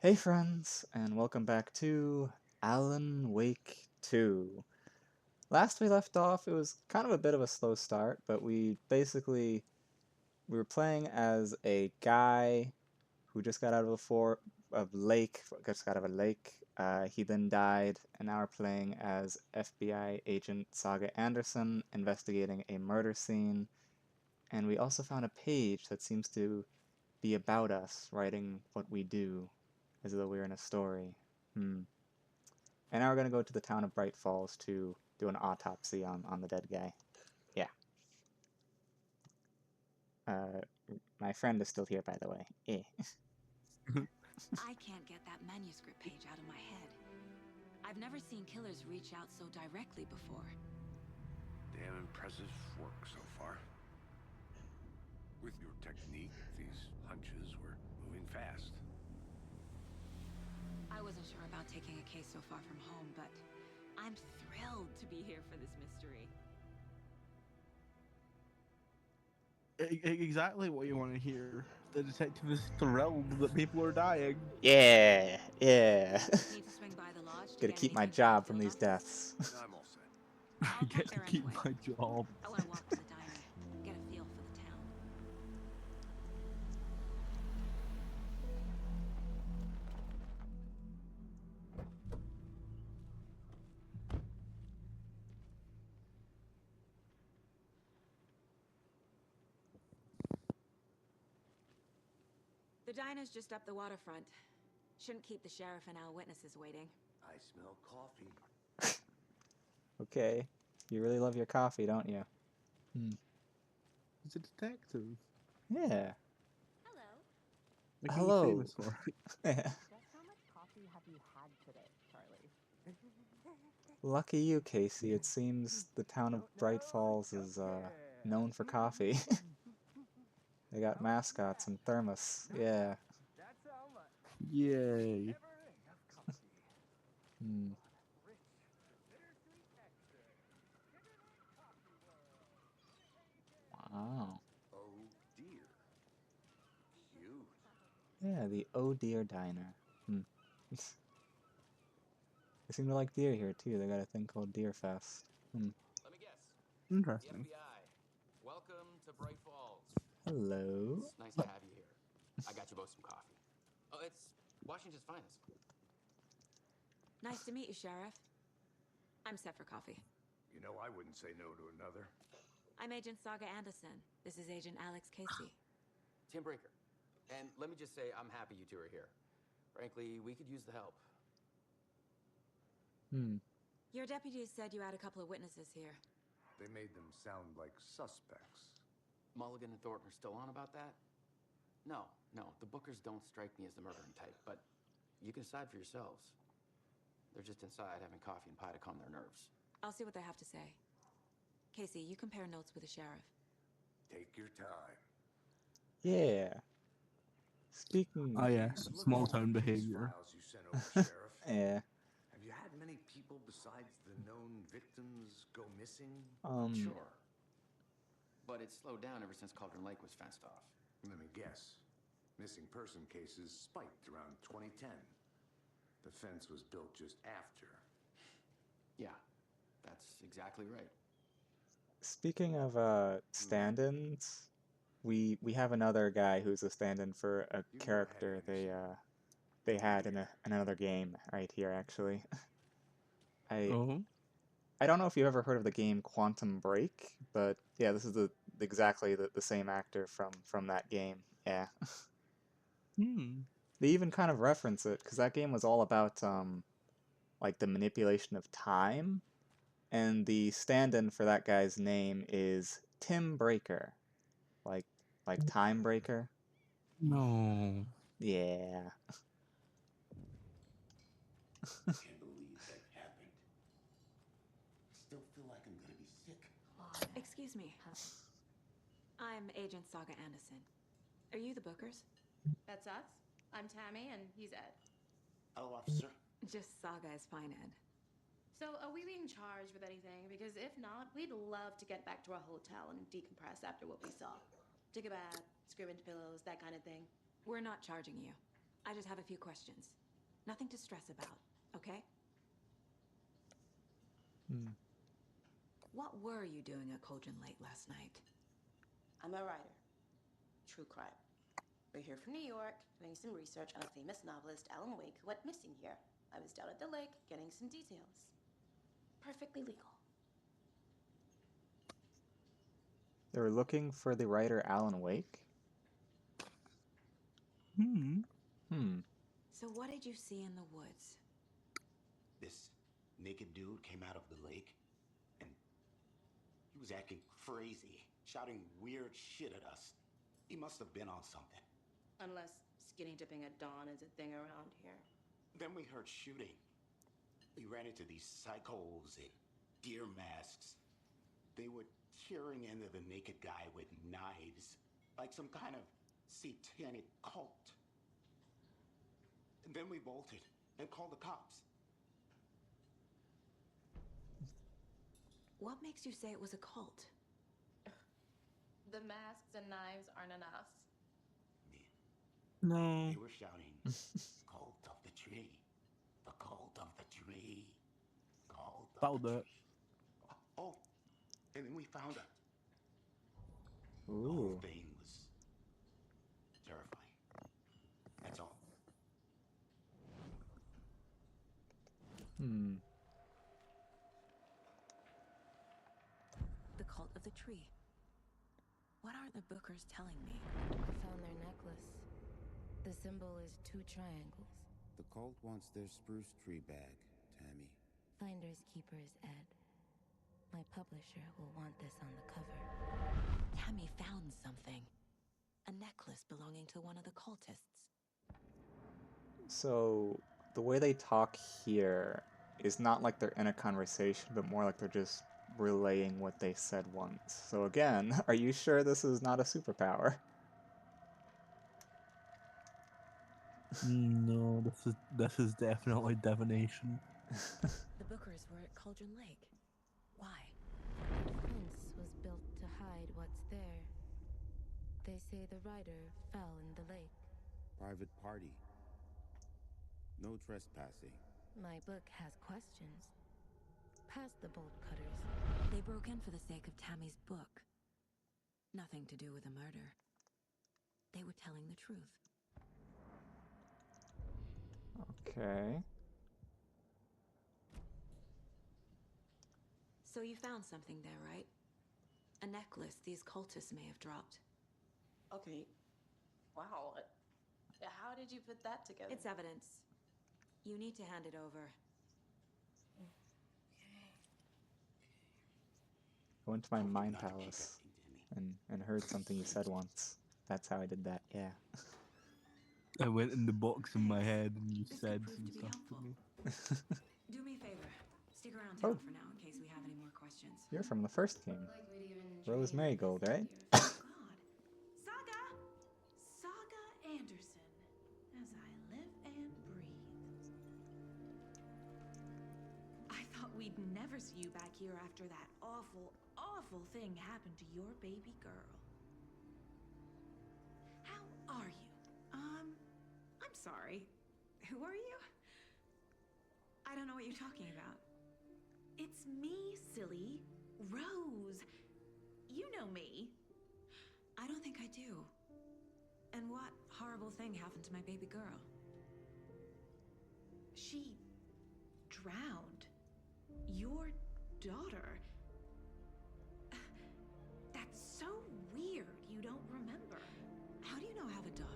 Hey friends, and welcome back to Alan Wake 2. Last we left off, it was kind of a bit of a slow start, but we were playing as a guy who just got out of just got out of a lake. He then died, and now we're playing as FBI agent Saga Anderson investigating a murder scene. And we also found a page that seems to be about us, writing what we do, as though we were in a story. Hmm. And now we're gonna go to the town of Bright Falls to do an autopsy on the dead guy. Yeah. Uh, my friend is still here, by the way. Eh. I can't get that manuscript page out of my head. I've never seen killers reach out so directly before. Damn impressive work so far. With your technique, these hunches were moving fast. I wasn't sure about taking a case so far from home, but I'm thrilled to be here for this mystery. Exactly what you want to hear. The detective is thrilled that people are dying. Yeah, yeah. Need to swing by the lodge to Gotta get keep my anything from the job from field these office? deaths. I'm all set. I'll I pop get to there keep anyway. my job. I want to walk to the diner, get a feel for the town. The diner's just up the waterfront. Shouldn't keep the sheriff and our witnesses waiting. I smell coffee. Okay. You really love your coffee, don't you? Hmm. He's a detective. Yeah. Hello. Look at you Hello. famous for it. Just how much coffee have you had today, Charlie? Lucky you, Casey. It seems the town of Bright Falls is known for coffee. They got mascots and thermos. Yeah. That's how much. Yay. Never enough coffee. Hmm. Rich, bittersweet texture. Sugarland Coffee World. Wow. Oh dear. Cute. Yeah, the Oh Deer Diner. Hmm. They seem to like deer here too. They got a thing called Deer Fest. Hmm. Let me guess. The Interesting. FBI. Welcome to Bright Falls. Hello. It's nice to have you here. I got you both some coffee. Oh, it's Washington's finest. Nice to meet you, Sheriff. I'm set for coffee. You know, I wouldn't say no to another. I'm Agent Saga Anderson. This is Agent Alex Casey. Tim Breaker. And let me just say, I'm happy you two are here. Frankly, we could use the help. Hmm. Your deputies said you had a couple of witnesses here. They made them sound like suspects. Mulligan and Thornton are still on about that? No, the Bookers don't strike me as the murdering type, but you can decide for yourselves. They're just inside having coffee and pie to calm their nerves. I'll see what they have to say. Casey, you compare notes with the sheriff. Take your time. Yeah. Speaking. Ah, yes. Look Small at all town the case behavior. files you sent over, Sheriff. Yeah. Have you had many people besides the known victims go missing? Sure. But it's slowed down ever since Cauldron Lake was fenced off. Let me guess. Missing person cases spiked around 2010. The fence was built just after. Yeah, that's exactly right. Speaking of stand-ins, we have another guy who's a stand-in for a You go ahead, character Anderson. they had in another game right here actually. I Oh? I don't know if you've ever heard of the game Quantum Break, but yeah, this is exactly the same actor from that game. Yeah. Hmm. They even kind of reference it because that game was all about like the manipulation of time, and the stand-in for that guy's name is Tim Breaker, like Time Breaker. No. Yeah. Can't believe that happened. Still feel like I'm gonna be sick. Excuse me. I'm Agent Saga Anderson. Are you the Bookers? That's us. I'm Tammy, and he's Ed. Hello, officer. Just Saga is fine, Ed. So, are we being charged with anything? Because if not, we'd love to get back to our hotel and decompress after what we saw. Take a bath, scream into pillows, that kind of thing. We're not charging you. I just have a few questions. Nothing to stress about, okay? Hmm. What were you doing at Cauldron Lake last night? I'm a writer. True crime. We're here from New York, doing some research on a famous novelist, Alan Wake, who went missing here. I was down at the lake, getting some details. Perfectly legal. They were looking for the writer Alan Wake? Hmm. So what did you see in the woods? This naked dude came out of the lake, and he was acting crazy, shouting weird shit at us. He must have been on something. Unless skinny dipping at dawn is a thing around here. Then we heard shooting. We ran into these psychos in deer masks. They were tearing into the naked guy with knives, like some kind of satanic cult. And then we bolted and called the cops. What makes you say it was a cult? The masks and knives aren't enough. No. They were shouting, "Cult of the tree, the cult of the tree, cult of That'll the do it. tree." Oh, and then we found her. The Ooh. whole thing was terrifying. That's all. Hmm. The cult of the tree. What are the Bookers telling me? I found their necklace. The symbol is 2 triangles. The cult wants their spruce tree bag, Tammy. Finders keepers, Ed. My publisher will want this on the cover. Tammy found something. A necklace belonging to one of the cultists. So the way they talk here is not like they're in a conversation, but more like they're just relaying what they said once. So again, are you sure this is not a superpower? No, this is definitely divination. The Bookers were at Cauldron Lake. Why? The fence was built to hide what's there. They say the rider fell in the lake. Private party. No trespassing. My book has questions. Past the bolt cutters. They broke in for the sake of Tammy's book. Nothing to do with a murder. They were telling the truth. Okay. So you found something there, right? A necklace these cultists may have dropped. Okay. Wow. How did you put that together? It's evidence. You need to hand it over. I went to my mind Not to keep palace everything, Tammy. and heard something you said once. That's how I did that, yeah. I went in the box in my head and you This could said prove some to be stuff to helpful. me. Do me a favor. Stick around Oh. town for now in case we have any more questions. You're from the first game. Like we'd even Rose dream Marigold, right? Oh, God. Saga! Saga Anderson. As I live and breathe. I thought we'd never see you back here after that awful, awful thing happened to your baby girl. How are you? I'm sorry. Who are you? I don't know what you're talking about. It's me, silly. Rose. You know me. I don't think I do. And what horrible thing happened to my baby girl? She drowned. Your daughter. That's so weird you don't remember. How do you know I have a daughter?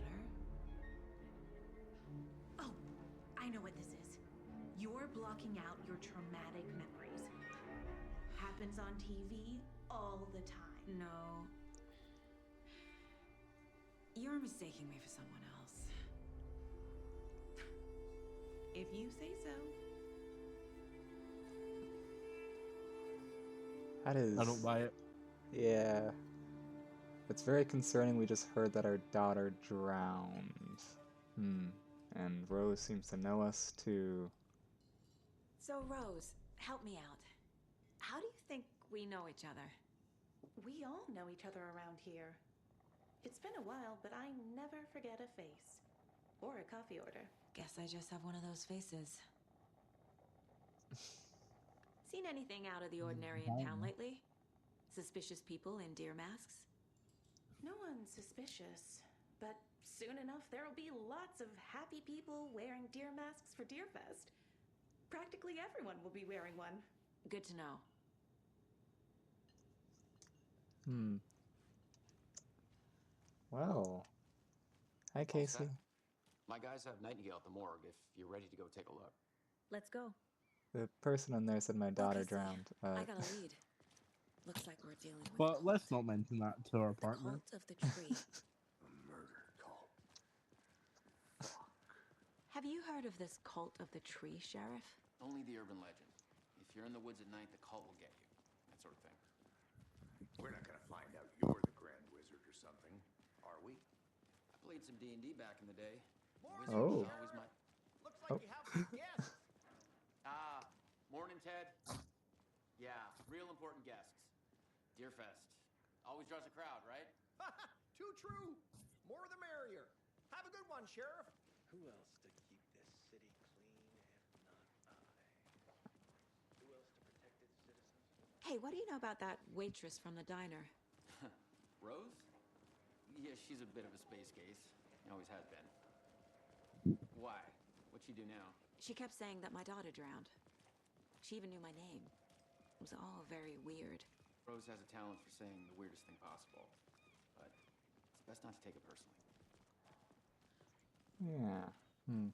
Oh, I know what this is. You're blocking out your traumatic memories. Happens on TV all the time. No. You're mistaking me for someone else. If you say so. That is... I don't buy it. Yeah. It's very concerning we just heard that our daughter drowned. And Rose seems to know us too. So, Rose, help me out. How do you think we know each other? We all know each other around here. It's been a while, but I never forget a face. or a coffee order. Guess I just have one of those faces. Seen anything out of the ordinary in town lately? Suspicious people in deer masks? No one's suspicious, but soon enough there'll be lots of happy people wearing deer masks for Deerfest. Practically everyone will be wearing one. Good to know. Hmm. Well. Hi, All Casey. set? My guys have Nightingale at the morgue if you're ready to go take a look. Let's go. The person in there said my daughter Okay, drowned. I got a lead. Looks like we're dealing with But let's not mention that to our the partner. cult of the tree. A murder cult. Have you heard of this cult of the tree, Sheriff? Only the urban legend. If you're in the woods at night, the cult will get you. That sort of thing. We're not gonna find out you're the Grand Wizard or something, are we? I played some D&D back in the day. Morning, Wizard was Oh. always my... Looks like you have some guests. Ah, morning, Ted. Yeah, real important guests. Deerfest. Always draws a crowd, right? Too true. More the merrier. Have a good one, Sheriff. Who else to keep this city clean if not I? Who else to protect its citizens? Hey, what do you know about that waitress from the diner? Rose? Yeah, she's a bit of a space case. Always has been. Why? What'd she do now? She kept saying that my daughter drowned. She even knew my name. It was all very weird. Rose has a talent for saying the weirdest thing possible. But it's best not to take it personally. Yeah. Hmm.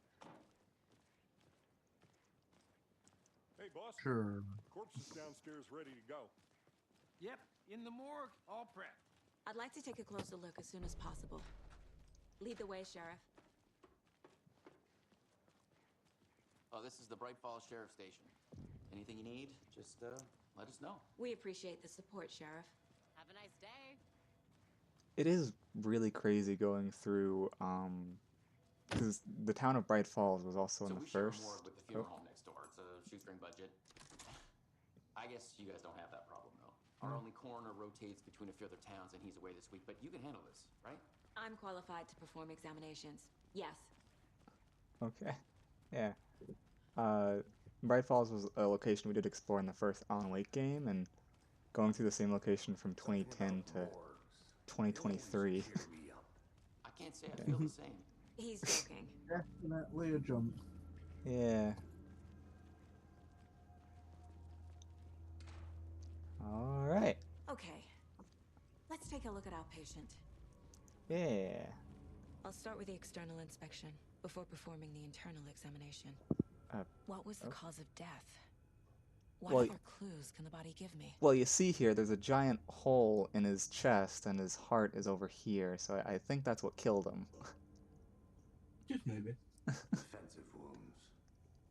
Hey, boss. Sure. Corpse is downstairs ready to go. Yep, in the morgue, all prepped. I'd like to take a closer look as soon as possible. Lead the way, Sheriff. Oh, this is the Bright Falls Sheriff Station. Anything you need, just let us know. We appreciate the support, Sheriff. Have a nice day. It is really crazy going through, because the town of Bright Falls was also So in the we share a first. morgue with the funeral home next door. It's a shoestring budget. I guess you guys don't have that problem, though. Our only coroner rotates between a few other towns, and he's away this week. But you can handle this, right? I'm qualified to perform examinations. Yes. Okay. Yeah. Bright Falls was a location we did explore in the first Alan Wake game, and going through the same location from 2010 to 2023. I can't say I feel the same. He's joking. Definitely a jump. Yeah. All right. Okay. Let's take a look at our patient. Yeah. I'll start with the external inspection before performing the internal examination. What was the cause of death? What Well, other clues can the body give me? Well, you see here, there's a giant hole in his chest, and his heart is over here, so I think that's what killed him. Just maybe. Defensive wounds.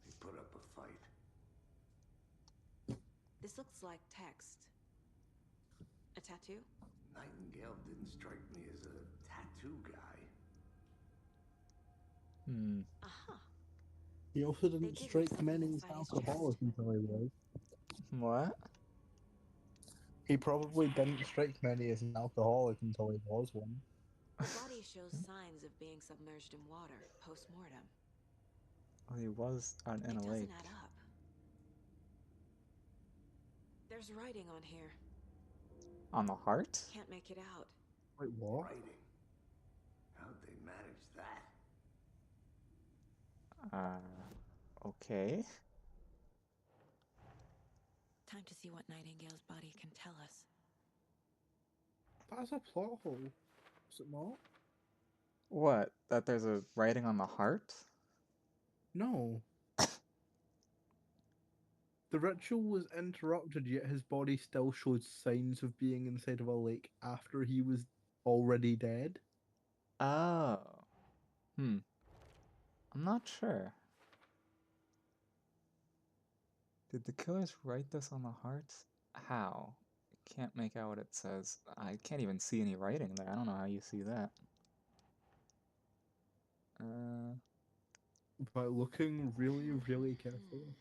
They put up a fight. This looks like text. A tattoo? Nightingale didn't strike me as a tattoo guy. Hmm. Aha. He also They didn't did strike something many as inside his alcoholic until he was. What? He probably didn't strike many as an alcoholic until he was one. The body shows signs of being submerged in water post-mortem. Oh, he was in It a doesn't lake. add up. There's writing on here. On the heart? Can't make it out. Wait, what? Writing. How'd they manage that? Okay. Time to see what Nightingale's body can tell us. That's a plot hole. Is it not? What? That there's a writing on the heart? No. The ritual was interrupted, yet his body still showed signs of being inside of a lake after he was already dead. Oh. I'm not sure. Did the killers write this on the hearts? How? Can't make out what it says. I can't even see any writing there. I don't know how you see that. By looking really, really carefully.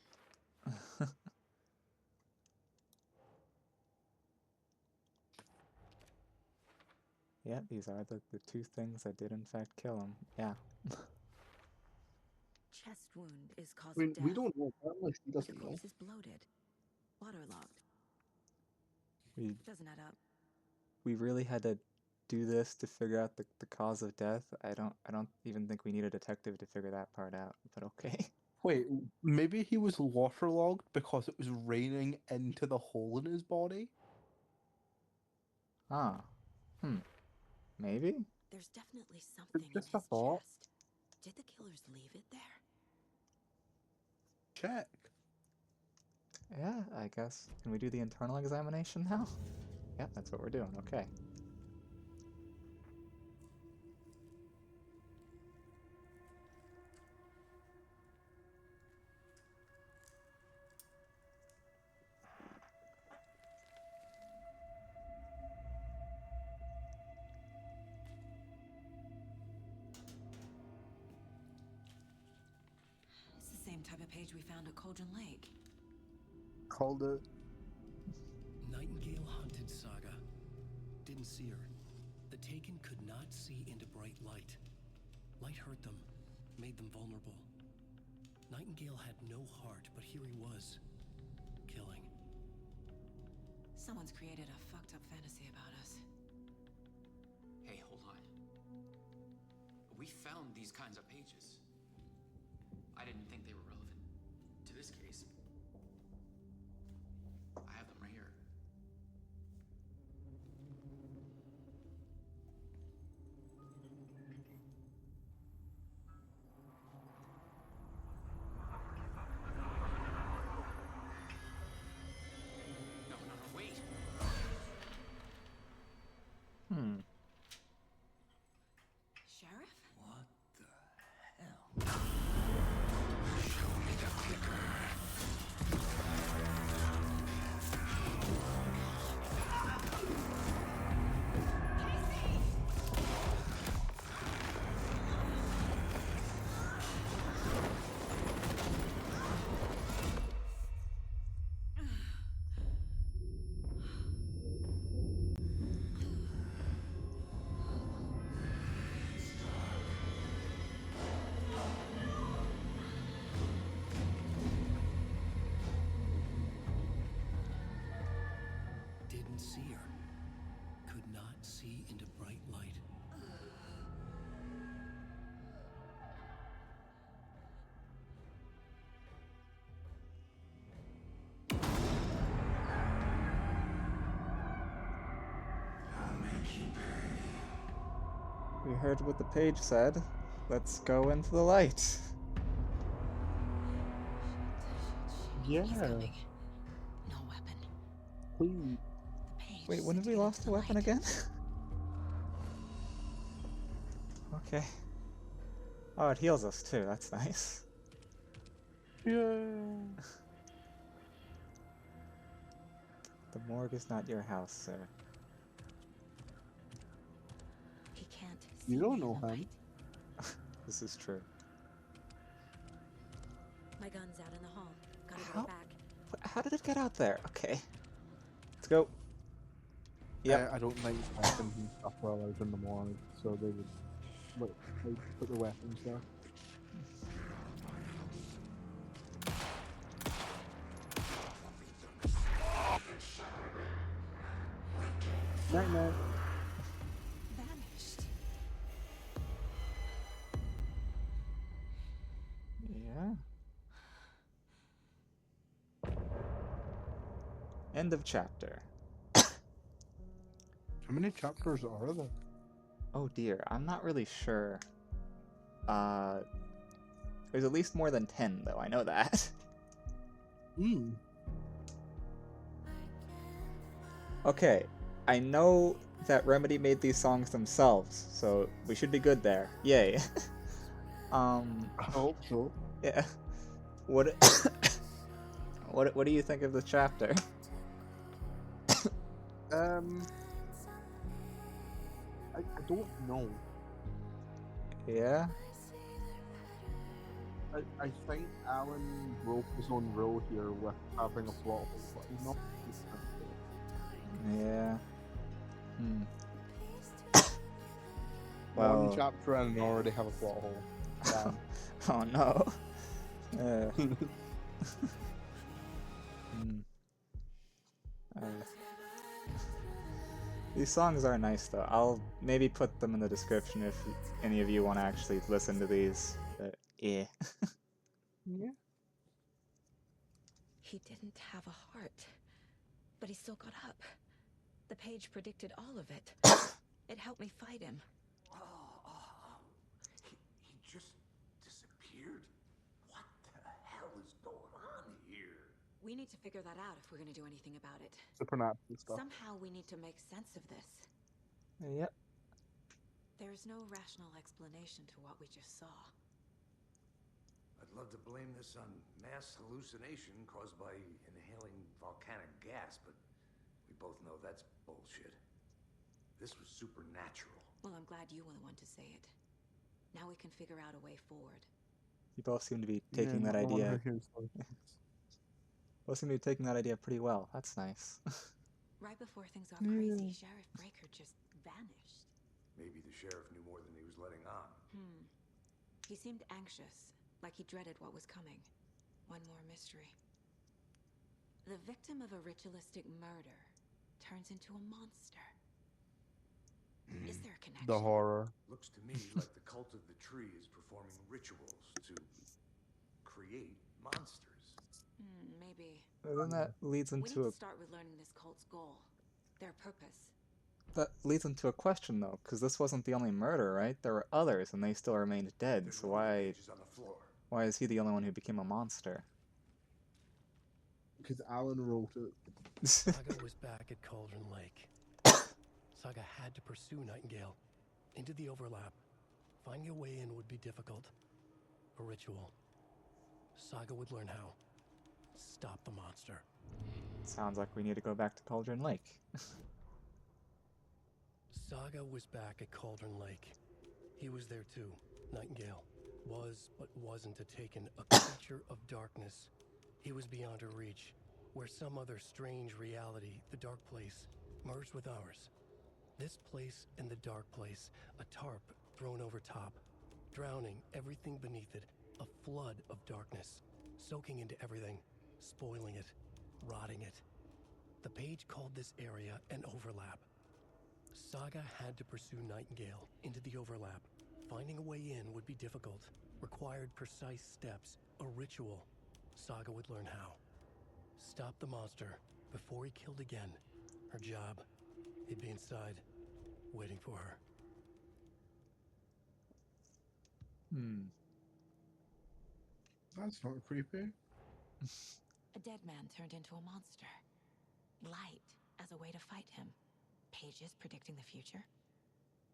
Yeah, these are the two things that did in fact kill him. Yeah. chest wound is cause I mean, of death. we don't know. Apparently, she The doesn't know. corpse is bloated, waterlogged. We Doesn't add up. we really had to do this to figure out the cause of death. I don't even think we need a detective to figure that part out, but okay. Wait, maybe he was waterlogged because it was raining into the hole in his body? Ah. Maybe? There's definitely something in his Just a thought. chest. Did the killers leave it there? Check. Yeah, I guess. Can we do the internal examination now? Yeah, that's what we're doing. Okay. It's the same type of page we found at Cauldron Lake. Called it. Nightingale hunted Saga. Didn't see her. The Taken could not see into bright light. Light hurt them, made them vulnerable. Nightingale had no heart, but here he was, killing. Someone's created a fucked up fantasy about us. Hey, hold on. We found these kinds of pages. I didn't think they were relevant to this case. I have them right here. No, wait. Sheriff? What the hell? Show me the clicker. Didn't see her. Could not see into bright light. We heard what the page said. Let's go into the light. Yeah. He's coming. No weapon. Please. The page Wait, when said did we to get lost into the weapon light. again? Okay. Oh, it heals us too. That's nice. Yeah. The morgue is not your house, sir. He can't see You don't me in know the him. light. This is true. My gun's out in the hall. Gotta How- go back. How did it get out there? Okay. Let's go. Yep. I don't think weapons and stuff were allowed in the morgue, so they would put the weapons there. Night night. Vanished. Yeah. End of chapter. How many chapters are there? Oh dear, I'm not really sure. There's at least more than 10, though, I know that. Hmm. Okay, I know that Remedy made these songs themselves, so we should be good there. Yay. I hope so. Yeah. What what do you think of the chapter? I don't know. Yeah? I think Alan broke his own rule here with having a plot hole, but he's not. Yeah. Hmm. One Well, chapter and I already have a plot hole. Damn. oh no. Hmm. These songs are nice though. I'll maybe put them in the description if any of you want to actually listen to these. But yeah. Yeah. He didn't have a heart, but he still got up. The page predicted all of it. It helped me fight him. He just disappeared? What the hell is going on here? We need to figure that out if we're going to do anything about it. Supernatural stuff. Somehow we need to make sense of this. Yep. There's no rational explanation to what we just saw. I'd love to blame this on mass hallucination caused by inhaling volcanic gas, but we both know that's bullshit. This was supernatural. Well, I'm glad you were the one to say it. Now we can figure out a way forward. You both seem to be taking that idea. Both seem to be taking that idea pretty well. That's nice. Right before things got crazy, Sheriff Breaker just vanished. Maybe the sheriff knew more than he was letting on. He seemed anxious, like he dreaded what was coming. One more mystery. The victim of a ritualistic murder turns into a monster. Is there a connection? The horror. Looks to me like the cult of the tree is performing rituals to create monsters. Maybe. But then that leads We need into to a start with learning this cult's goal, their purpose. that leads into a question though, because this wasn't the only murder, right? There were others, and they still remained dead. So why is he the only one who became a monster? Because Alan wrote it. Saga was back at Cauldron Lake. Saga had to pursue Nightingale into the overlap. Finding a way in would be difficult. A ritual. Saga would learn how. Stop the monster. Sounds like we need to go back to Cauldron Lake. Saga was back at Cauldron Lake. He was there too. Nightingale was, but wasn't a Taken, a creature of darkness. He was beyond her reach, where some other strange reality, the dark place, merged with ours. This place and the dark place, a tarp thrown over top, drowning everything beneath it, a flood of darkness, soaking into everything, spoiling it, rotting it. The page called this area an overlap. Saga had to pursue Nightingale into the overlap. Finding a way in would be difficult, required precise steps, a ritual. Saga would learn how. Stop the monster before he killed again. Her job, he'd be inside, waiting for her. That's not creepy. A dead man turned into a monster. Light as a way to fight him. Pages predicting the future.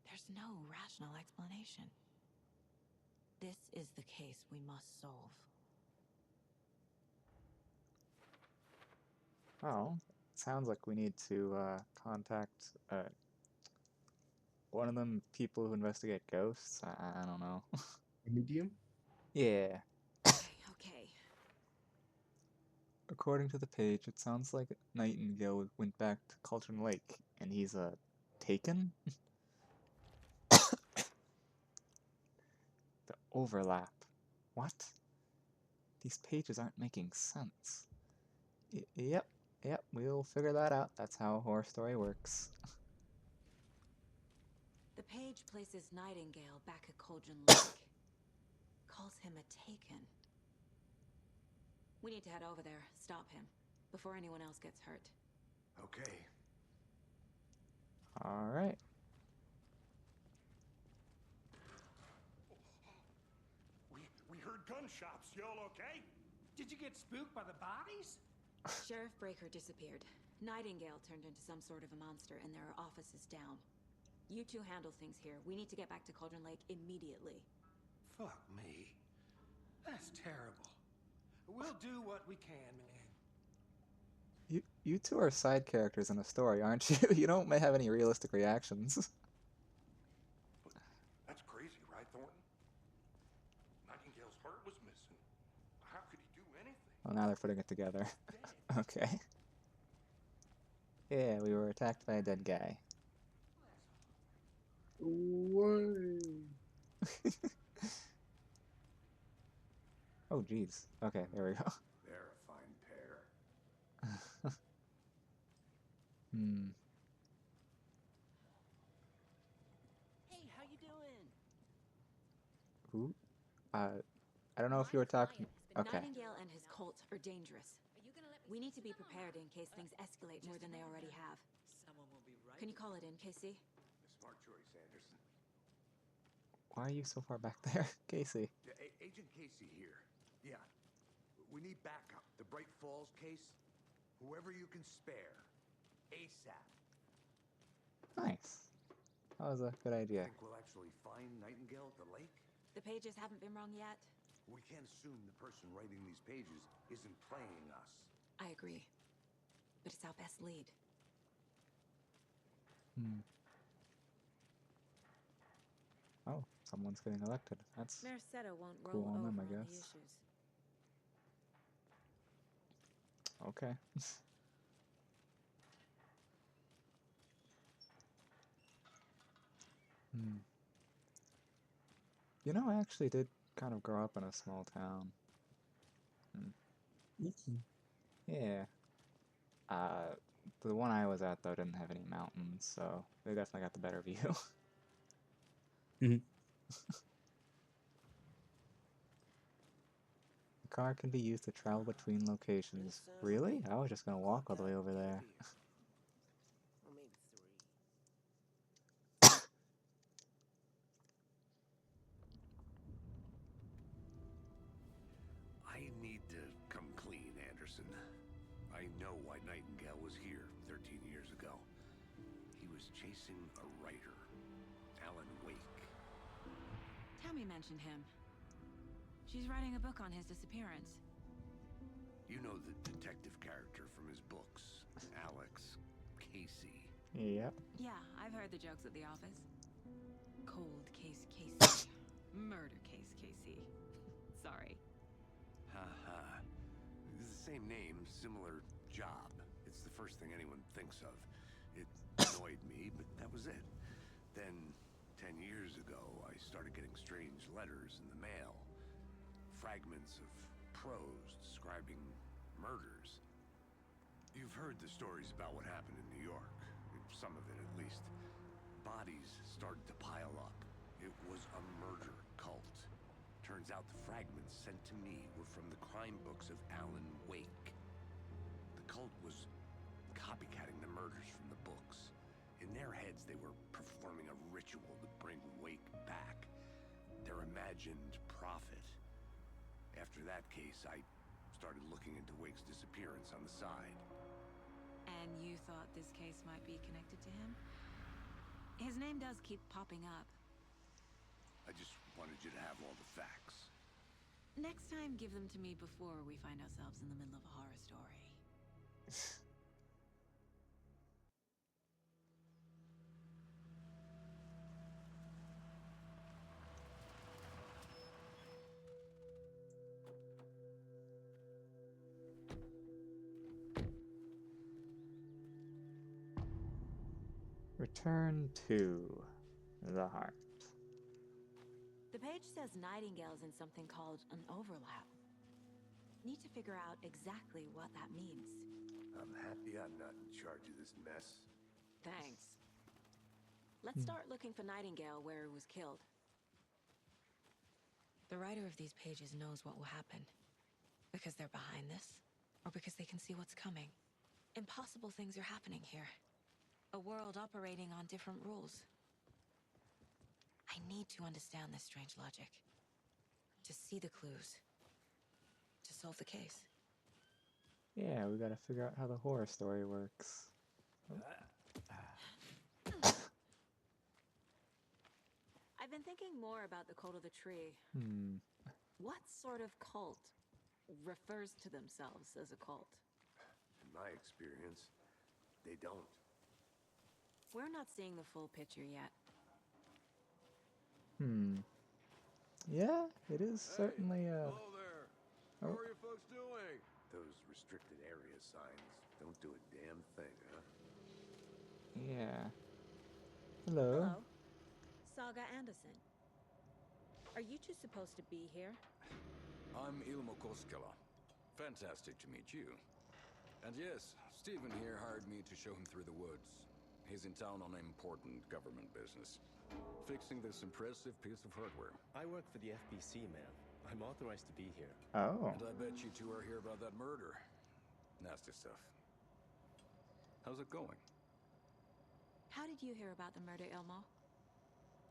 There's no rational explanation. This is the case we must solve. Oh, sounds like we need to contact one of them people who investigate ghosts. I don't know. A medium? Yeah. Okay. According to the page, it sounds like Nightingale went back to Cauldron Lake, and he's Taken? The overlap. What? These pages aren't making sense. Yep, we'll figure that out. That's how a horror story works. The page places Nightingale back at Cauldron Lake. Calls him a Taken. We need to head over there, stop him, before anyone else gets hurt. Okay. Alright. We heard gunshots. Y'all okay? Did you get spooked by the bodies? Sheriff Breaker disappeared. Nightingale turned into some sort of a monster, and there are offices down. You two handle things here. We need to get back to Cauldron Lake immediately. Fuck me. That's terrible. We'll do what we can, man. You two are side characters in a story, aren't you? You don't may have any realistic reactions. That's crazy, right, Thornton? Nightingale's heart was missing. How could he do anything? Well, now they're putting it together. Okay. Yeah, we were attacked by a dead guy. Oh, geez. Okay, there we go. They're a fine pair. Hmm. Hey, how you doing? Who? I don't know if you were talking. Okay. Nightingale and his cult are dangerous. We need to be prepared in case things escalate more than they already have. Someone will be right. Can you call it in, Casey? Smart choice, Anderson. Why are you so far back there, Casey? Yeah, Agent Casey here. Yeah. We need backup. The Bright Falls case. Whoever you can spare. ASAP. Nice. That was a good idea. Think we'll actually find Nightingale at the lake? The pages haven't been wrong yet. We can't assume the person writing these pages isn't playing us. I agree. But it's our best lead. Hmm. Oh, someone's getting elected. That's Mercedo won't cool roll on over them, I on the guess. issues. Okay. Hmm. You know, I actually did kind of grow up in a small town. Yeah. The one I was at, though, didn't have any mountains, so they definitely got the better view. Mhm. The car can be used to travel between locations. Really? I was just gonna walk all the way over there. Or maybe 3. I need to come clean, Anderson. I know why Nightingale was here 13 years ago. He was chasing a writer, Alan Wake. Tammy mentioned him. She's writing a book on his disappearance. You know the detective character from his books, Alex Casey. Yep. Yeah, I've heard the jokes at the office. Cold case Casey. Murder case Casey. Sorry. Ha. It's the same name, similar job. It's the first thing anyone thinks of. It annoyed me, but that was it. Then, 10 years ago, I started getting strange letters in the mail. Fragments of prose describing murders. You've heard the stories about what happened in New York. Some of it, at least. Bodies started to pile up. It was a murder cult. Turns out the fragments sent to me were from the crime books of Alan Wake. The cult was copycatting the murders from the books. In their heads, they were performing a ritual to bring Wake back. Their imagined prophet. After that case, I started looking into Wake's disappearance on the side. And you thought this case might be connected to him? His name does keep popping up. I just wanted you to have all the facts. Next time, give them to me before we find ourselves in the middle of a horror story. Return to the heart. The page says Nightingale's in something called an overlap. Need to figure out exactly what that means. I'm happy I'm not in charge of this mess. Thanks. Let's start looking for Nightingale where he was killed. The writer of these pages knows what will happen. Because they're behind this, or because they can see what's coming. Impossible things are happening here. A world operating on different rules. I need to understand this strange logic. To see the clues. To solve the case. Yeah, we gotta figure out how the horror story works. I've been thinking more about the cult of the tree. What sort of cult refers to themselves as a cult? In my experience, they don't. We're not seeing the full picture yet. Yeah, it is certainly Hello there. How Oh. are you folks doing? Those restricted area signs don't do a damn thing, huh? Yeah. Hello. Hello. Saga Anderson. Are you two supposed to be here? I'm Ilmo Koskela. Fantastic to meet you. And yes, Stephen here hired me to show him through the woods. He's in town on important government business, fixing this impressive piece of hardware. I work for the FBC, man. I'm authorized to be here. Oh. And I bet you two are here about that murder. Nasty stuff. How's it going? How did you hear about the murder, Ilmo?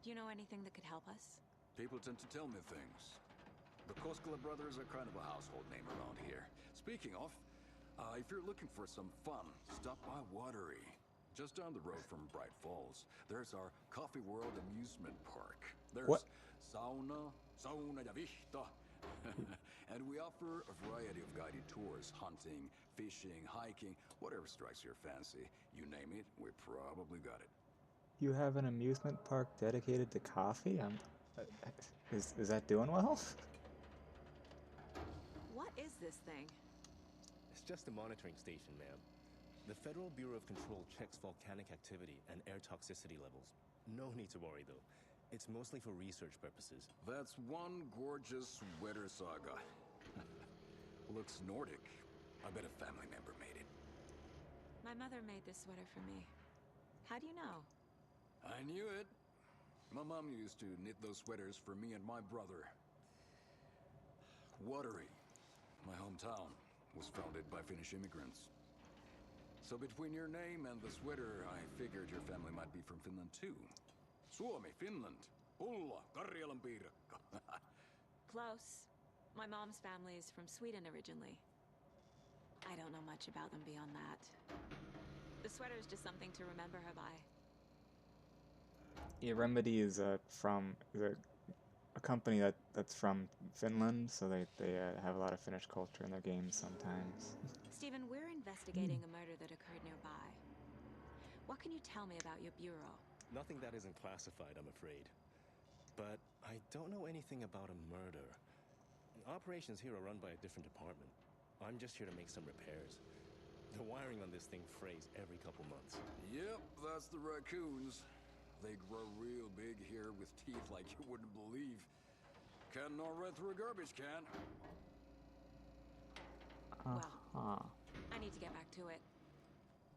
Do you know anything that could help us? People tend to tell me things. The Koskela brothers are kind of a household name around here. Speaking of, if you're looking for some fun, stop by Watery. Just down the road from Bright Falls, there's our Coffee World amusement park. There's What? sauna ja vihta. And we offer a variety of guided tours, hunting, fishing, hiking, whatever strikes your fancy. You name it, we probably got it. You have an amusement park dedicated to coffee? Is that doing well? What is this thing? It's just a monitoring station, ma'am. The Federal Bureau of Control checks volcanic activity and air toxicity levels. No need to worry, though. It's mostly for research purposes. That's one gorgeous sweater saga. Looks Nordic. I bet a family member made it. My mother made this sweater for me. How do you know? I knew it. My mom used to knit those sweaters for me and my brother. Watery, my hometown, was founded by Finnish immigrants. So between your name and the sweater, I figured your family might be from Finland too. Suomi, Finland. Pulla, Karjalan piirakka. Close. My mom's family is from Sweden originally. I don't know much about them beyond that. The sweater is just something to remember her by. Yeah, Remedy is from a company that's from Finland, so they have a lot of Finnish culture in their games sometimes. Stephen, we're investigating a murder that occurred nearby. What can you tell me about your bureau? Nothing that isn't classified, I'm afraid. But I don't know anything about a murder. Operations here are run by a different department. I'm just here to make some repairs. The wiring on this thing frays every couple months. Yep, that's the raccoons. They grow real big here with teeth like you wouldn't believe. Can't know right through a garbage can. Well, I need to get back to it.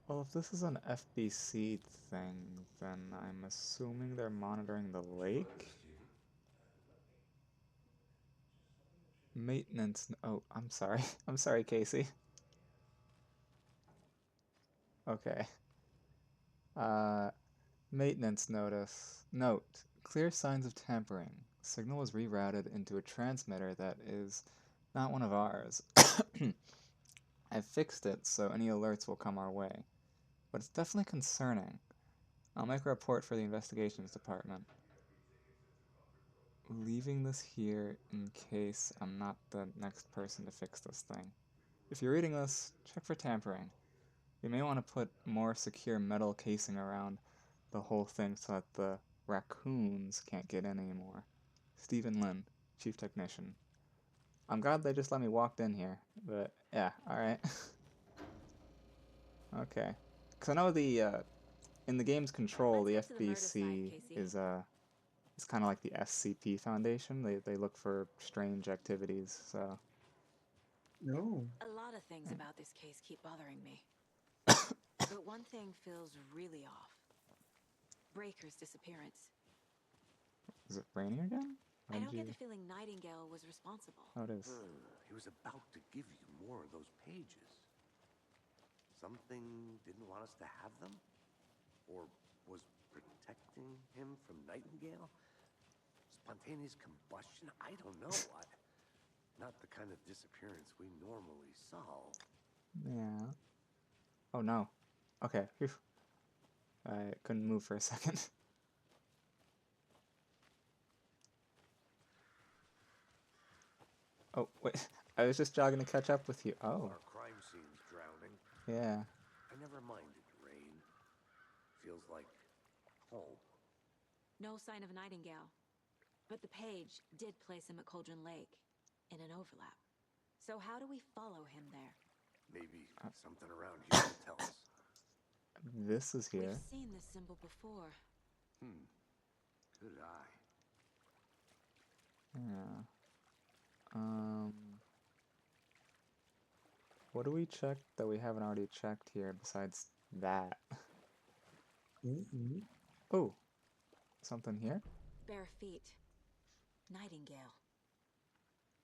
Well, if this is an FBC thing, then I'm assuming they're monitoring the lake? Maintenance... Oh, I'm sorry. I'm sorry, Casey. Okay. Maintenance notice. Note. Clear signs of tampering. Signal was rerouted into a transmitter that is not one of ours. I've fixed it, so any alerts will come our way. But it's definitely concerning. I'll make a report for the investigations department. Leaving this here in case I'm not the next person to fix this thing. If you're reading this, check for tampering. You may want to put more secure metal casing around the whole thing so that the raccoons can't get in anymore. Stephen Lin, Chief Technician. I'm glad they just let me walk in here, but yeah, alright. Okay. Because I know in the game's Control, the FBC is kind of like the SCP Foundation. They look for strange activities, so... No. A lot of things about this case keep bothering me. But one thing feels really off. Breaker's disappearance. Is it raining again? I don't get the feeling Nightingale was responsible. Oh, it is. He was about to give you more of those pages. Something didn't want us to have them? Or was protecting him from Nightingale? Spontaneous combustion? I don't know. Not the kind of disappearance we normally solve. Yeah. Oh no. Okay. Phew. I couldn't move for a second. Oh, wait. I was just jogging to catch up with you. Oh. Our crime scene's drowning. Yeah. I never minded rain. Feels like home. No sign of Nightingale. But the page did place him at Cauldron Lake, in an overlap. So how do we follow him there? Maybe something around here will tell us. This is here. We've seen this symbol before. Good eye. Yeah. What do we check that we haven't already checked here besides that? Oh, something here? Bare feet. Nightingale.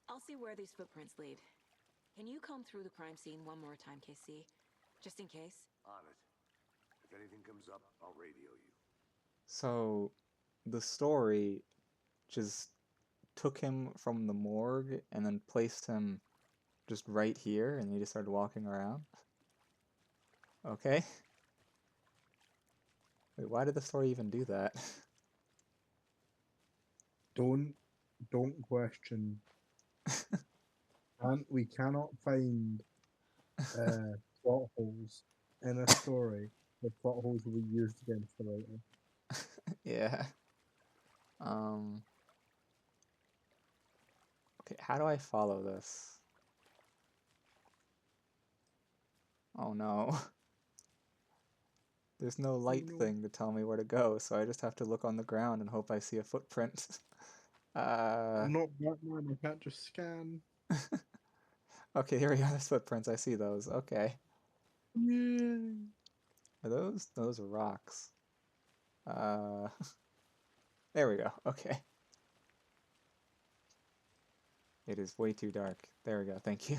I'll see where these footprints lead. Can you comb through the crime scene one more time, KC? Just in case? On it. If anything comes up, I'll radio you. So, the story just took him from the morgue and then placed him just right here, and he just started walking around? Okay. Wait, why did the story even do that? Don't question. We cannot find plot holes in a story. The plot holes will be used against the writer. Yeah. Okay, how do I follow this? Oh no. There's no light thing to tell me where to go, so I just have to look on the ground and hope I see a footprint. I'm not Batman, I can't just scan. Okay, here we go. There's footprints. I see those. Okay. Yay. Are those are rocks? There we go. Okay. It is way too dark. There we go. Thank you.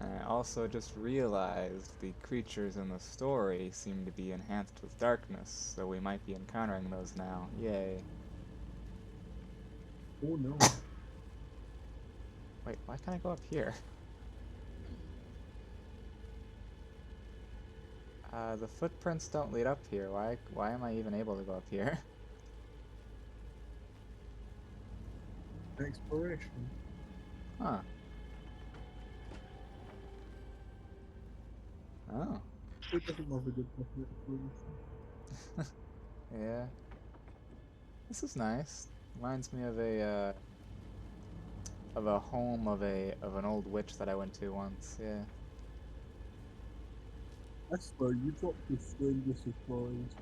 I also just realized the creatures in the story seem to be enhanced with darkness, so we might be encountering those now. Yay. Oh no. Wait, why can't I go up here? The footprints don't lead up here. Why am I even able to go up here? Exploration. Huh. Oh. It doesn't love a good exploration. Yeah. This is nice. Reminds me of a home of an old witch that I went to once. Yeah. I swear, you dropped the strangest of stories.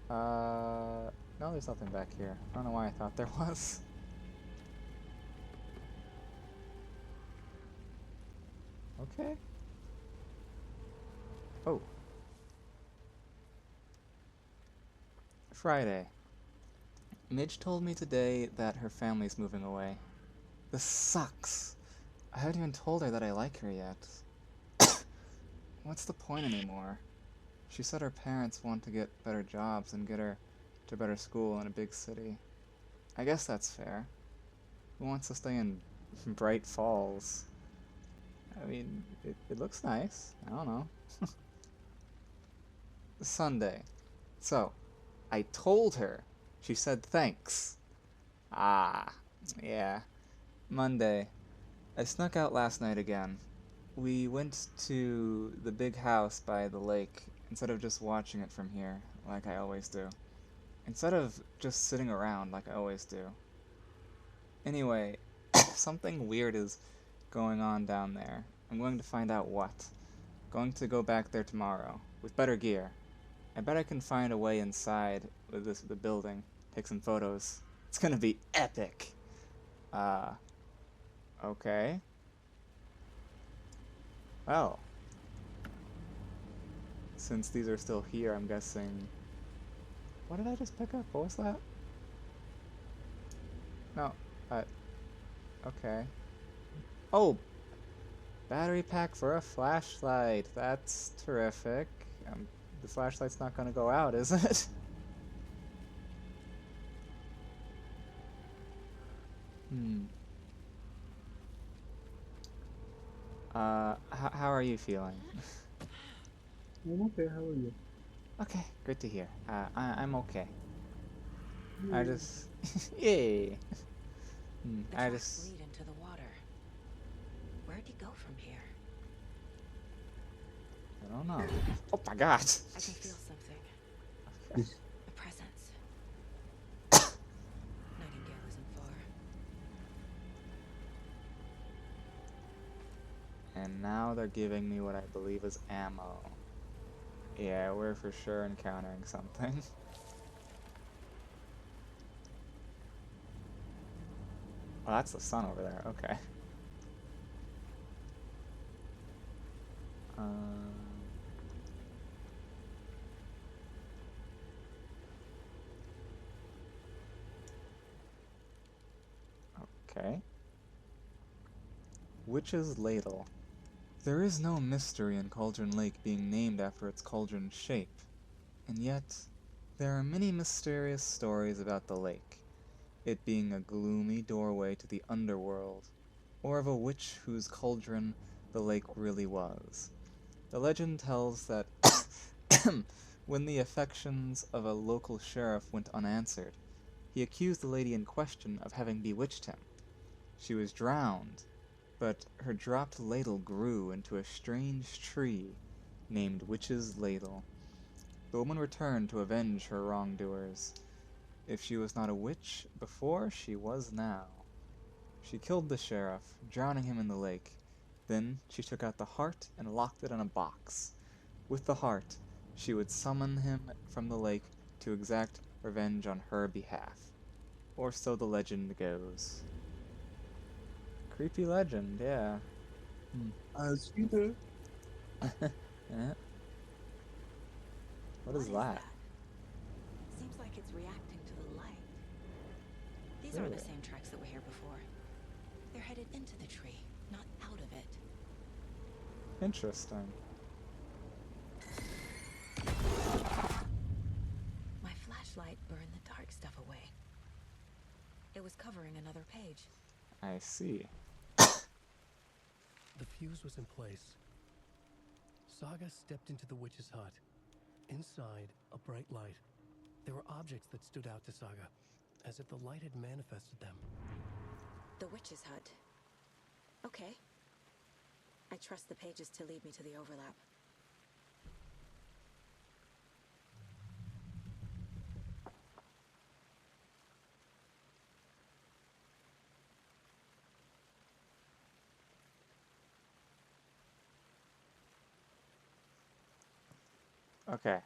No, there's nothing back here. I don't know why I thought there was. Okay. Oh. Friday. Midge told me today that her family's moving away. This sucks. I haven't even told her that I like her yet. What's the point anymore? She said her parents want to get better jobs and get her to better school in a big city. I guess that's fair. Who wants to stay in Bright Falls? I mean, it looks nice. I don't know. Sunday. So, I told her. She said thanks. Ah, yeah. Monday. I snuck out last night again. We went to the big house by the lake instead of just watching it from here, like I always do. Instead of just sitting around like I always do. Anyway, something weird is going on down there. I'm going to find out what. Going to go back there tomorrow, with better gear. I bet I can find a way inside with the building, take some photos. It's gonna be epic! Okay. Well. Since these are still here, I'm guessing... What did I just pick up? What was that? No, okay. Oh! Battery pack for a flashlight. That's terrific. The flashlight's not gonna go out, is it? How are you feeling? I'm okay, how are you? Okay, good to hear. I'm okay. I just... Yay! I just... lead into the water. Where'd he go from here? I don't know. Oh my god! I can feel something. A presence. Nightingale isn't far. And now they're giving me what I believe is ammo. Yeah, we're for sure encountering something. Oh, that's the sun over there. Okay. Okay. Witch's Ladle. There is no mystery in Cauldron Lake being named after its cauldron shape, and yet there are many mysterious stories about the lake, it being a gloomy doorway to the underworld, or of a witch whose cauldron the lake really was. The legend tells that when the affections of a local sheriff went unanswered, he accused the lady in question of having bewitched him. She was drowned, but her dropped ladle grew into a strange tree named Witch's Ladle. The woman returned to avenge her wrongdoers. If she was not a witch before, she was now. She killed the sheriff, drowning him in the lake. Then she took out the heart and locked it in a box. With the heart, she would summon him from the lake to exact revenge on her behalf. Or so the legend goes. Creepy legend, yeah. As you do. Yeah. What is that? Seems like it's reacting to the light. These aren't the same tracks that were here before. They're headed into the tree, not out of it. Interesting. My flashlight burned the dark stuff away. It was covering another page. I see. The fuse was in place. Saga stepped into the witch's hut. Inside, a bright light. There were objects that stood out to Saga, as if the light had manifested them. The witch's hut. Okay. I trust the pages to lead me to the overlap. Okay,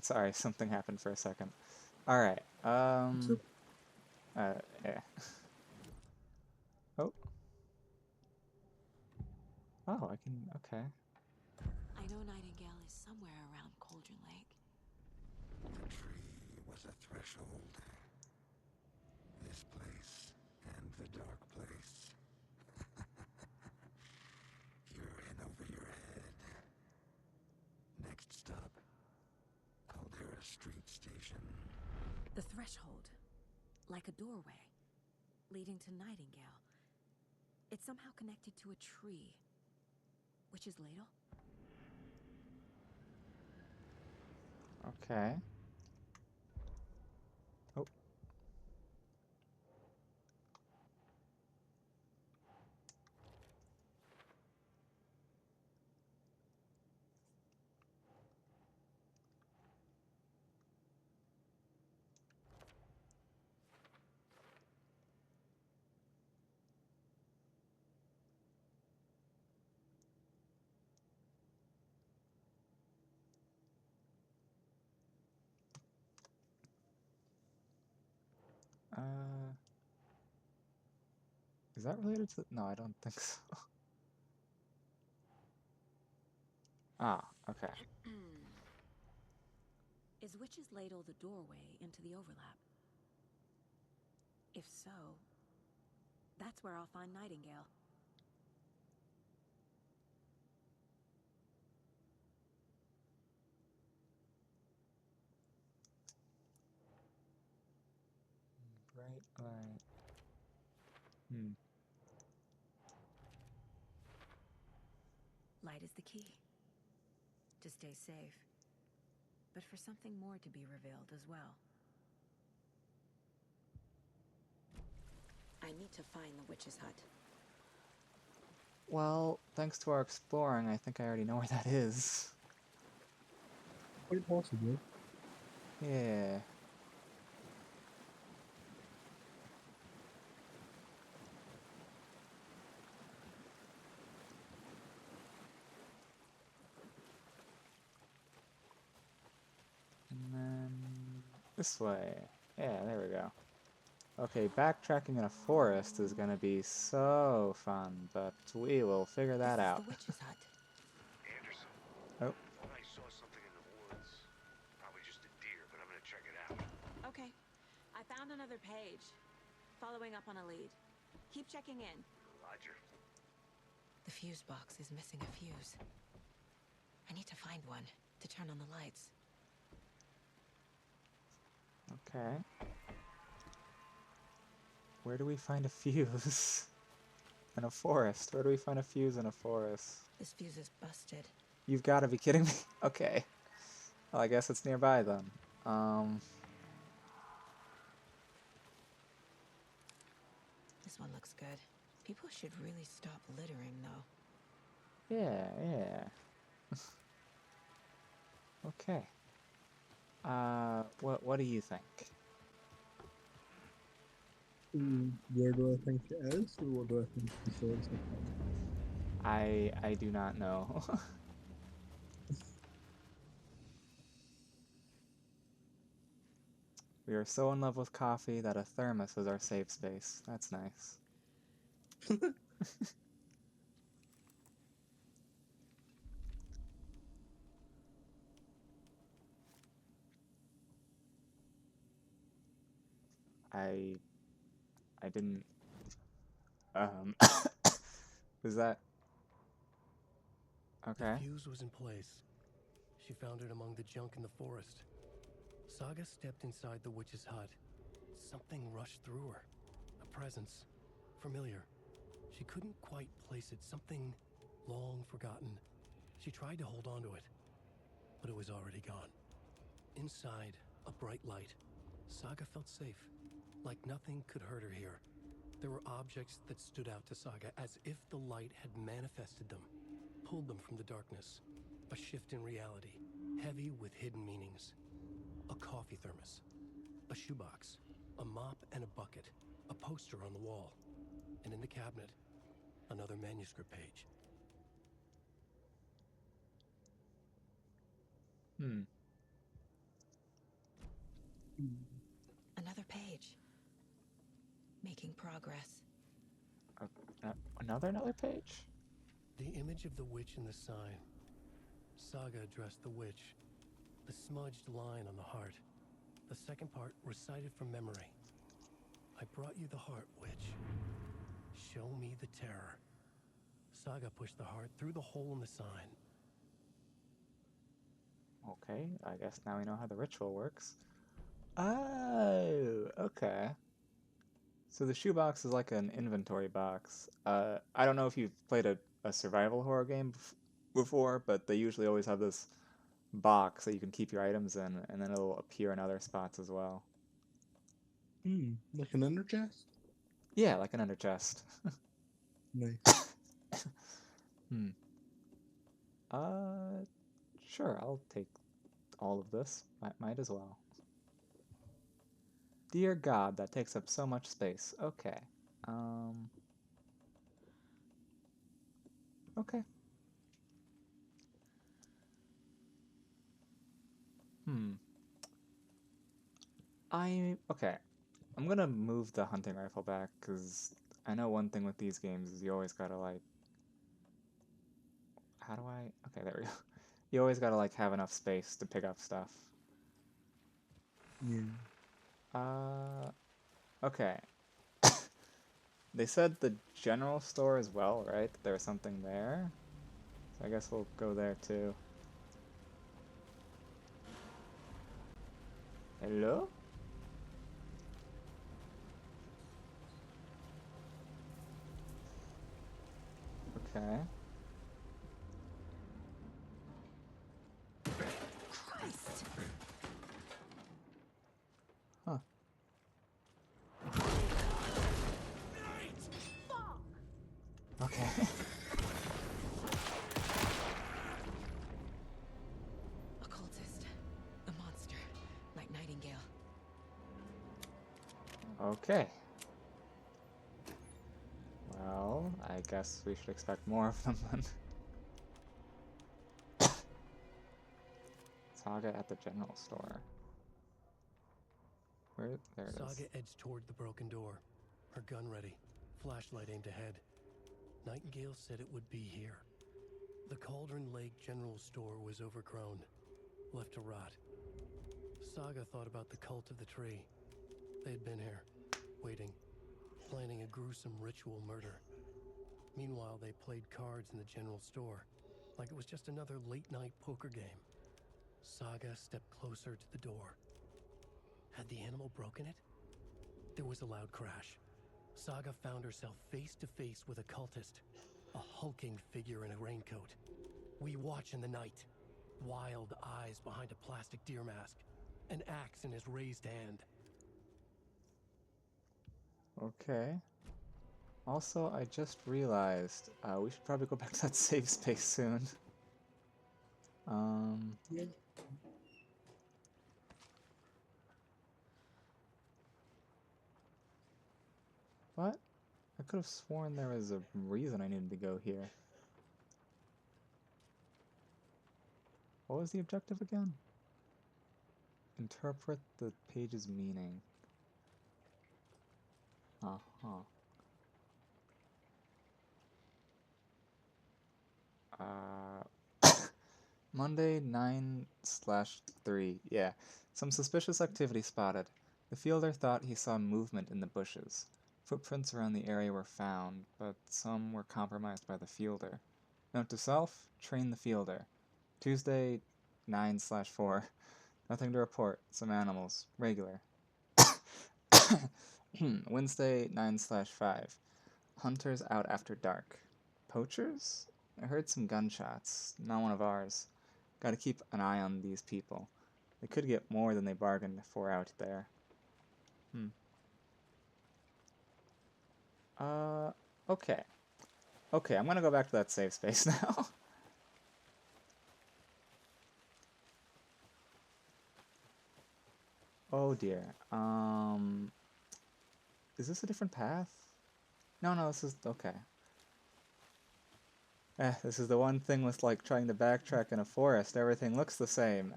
sorry, something happened for a second. Alright, yeah. Oh. Oh, I can, okay. I know Nightingale is somewhere around Cauldron Lake. The tree was a threshold. This place and the dark place. You're in over your head. Next stop, Caldera Street Station. The threshold. Like a doorway. Leading to Nightingale. It's somehow connected to a tree. Witch's Ladle? Okay. Oh. Is that related to... No, I don't think so. Ah, okay. Is Witch's Ladle the doorway into the overlap? If so, that's where I'll find Nightingale. Bright light. Light is the key. To stay safe. But for something more to be revealed as well. I need to find the witch's hut. Well, thanks to our exploring, I think I already know where that is. Quite possibly. Yeah. This way. Yeah, there we go. Okay, backtracking in a forest is gonna be so fun, but we will figure that out. The witch's hut. Anderson. Oh. Thought I saw something in the woods. Probably just a deer, but I'm gonna check it out. Okay. I found another page. Following up on a lead. Keep checking in. Roger. The fuse box is missing a fuse. I need to find one to turn on the lights. Okay. Where do we find a fuse? In a forest. Where do we find a fuse in a forest? This fuse is busted. You've got to be kidding me. Okay. Well, I guess it's nearby then. This one looks good. People should really stop littering, though. Yeah. Okay. What do you think? Where do I think it is, or what do I think the source is? I do not know. We are so in love with coffee that a thermos is our safe space. That's nice. I didn't was that okay? The fuse was in place. She found it among the junk in the forest. Saga stepped inside the witch's hut. Something rushed through her. A presence. Familiar. She couldn't quite place it. Something long forgotten. She tried to hold on to it, but it was already gone. Inside, a bright light. Saga felt safe. Like nothing could hurt her here. There were objects that stood out to Saga as if the light had manifested them, pulled them from the darkness. A shift in reality, heavy with hidden meanings. A coffee thermos, a shoebox, a mop and a bucket, a poster on the wall, and in the cabinet, another manuscript page. Another page. Making progress. Another page? The image of the witch in the sign. Saga addressed the witch. The smudged line on the heart. The second part recited from memory. I brought you the heart, witch. Show me the terror. Saga pushed the heart through the hole in the sign. Okay, I guess now we know how the ritual works. Oh, okay. So the shoebox is like an inventory box. I don't know if you've played a survival horror game before, but they usually always have this box that you can keep your items in, and then it'll appear in other spots as well. Like an under chest? Yeah, like an under chest. Nice. Sure, I'll take all of this. Might as well. Dear God, that takes up so much space. Okay. Okay. Okay. I'm gonna move the hunting rifle back, because I know one thing with these games is you always gotta, like... How do I... Okay, there we go. You always gotta, like, have enough space to pick up stuff. Yeah. Okay. They said the general store as well, right? There was something there. So I guess we'll go there too. Hello? Okay. Christ! Huh. Okay. Occultist. A monster. Like Nightingale. Okay. Well, I guess we should expect more of them then. Saga at the general store. Where? There it is. Saga edged toward the broken door, her gun ready, flashlight aimed ahead. Nightingale said it would be here. The Cauldron Lake General Store was overgrown, left to rot. Saga thought about the cult of the tree. They had been here, waiting, planning a gruesome ritual murder. Meanwhile, they played cards in the general store, like it was just another late-night poker game. Saga stepped closer to the door. Had the animal broken it? There was a loud crash. Saga found herself face to face with a cultist, a hulking figure in a raincoat. We watch in the night. Wild eyes behind a plastic deer mask, an axe in his raised hand. Okay. Also, I just realized we should probably go back to that save space soon. Yeah. What? I could have sworn there was a reason I needed to go here. What was the objective again? Interpret the page's meaning. Uh-huh. Monday 9/3. Yeah. Some suspicious activity spotted. The fielder thought he saw movement in the bushes. Footprints around the area were found, but some were compromised by the fielder. Note to self, train the fielder. Tuesday 9/4. Nothing to report. Some animals. Regular. Wednesday 9/5. Hunters out after dark. Poachers? I heard some gunshots. Not one of ours. Gotta keep an eye on these people. They could get more than they bargained for out there. Okay. Okay, I'm gonna go back to that safe space now. Oh dear. Is this a different path? No, this is... okay. This is the one thing with, like, trying to backtrack in a forest. Everything looks the same.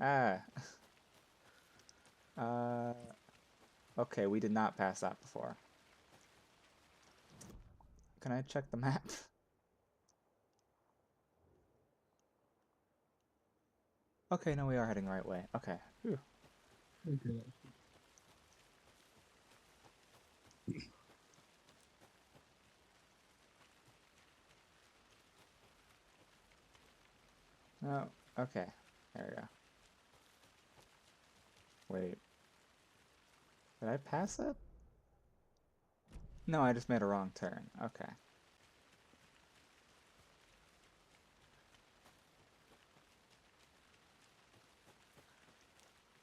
Okay, we did not pass that before. Can I check the map? Okay, no, we are heading the right way. Okay. Whew. Okay. Oh, okay. There we go. Wait. Did I pass it? No, I just made a wrong turn. Okay.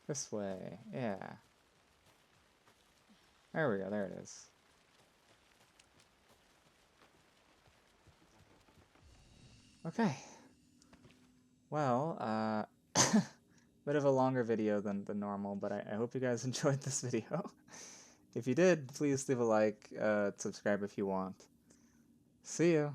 This way. Yeah. There we go. There it is. Okay. Well, bit of a longer video than normal, but I hope you guys enjoyed this video. If you did, please leave a like, subscribe if you want. See you!